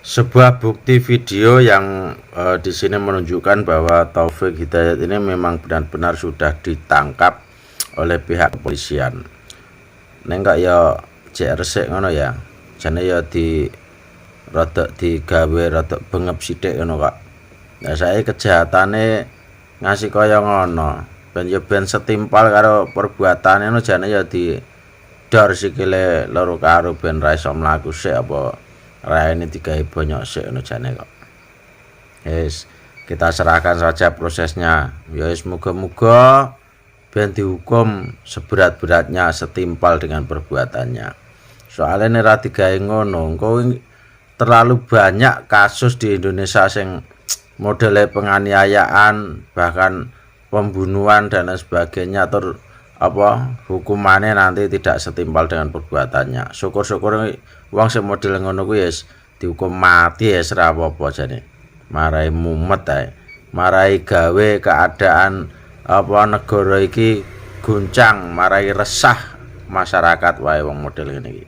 Sebuah bukti video yang di sini menunjukkan bahwa Taufik Hidayat ini memang benar-benar sudah ditangkap oleh pihak kepolisian. Neng ya cek resik ngono ya. Jane ya di rodok digawe rodok bengep sithik ngono kok. Nah, saya kejahatane ngasih kaya ngono. Ben ya ben setimpal karo perbuatane ngono jane ya di dor sikile loro karo ben ra iso mlaku sik apa raine digawe bonyok sik ngono jane kok. Yes, kita serahkan saja prosesnya. Ya wis muga-muga ben dihukum seberat-beratnya setimpal dengan perbuatannya. Soalnya nek ra digawe ngono, engko terlalu banyak kasus di Indonesia sing modele penganiayaan, bahkan pembunuhan dan lain sebagainya hukumannya nanti tidak setimpal dengan perbuatannya. Syukur-syukur wong sing model ngono kuwi wis dihukum mati ya ora apa-apa jane. Marai mumet ae. Marai gawe keadaan negara iki guncang, marai resah masyarakat wae wong model ngene iki.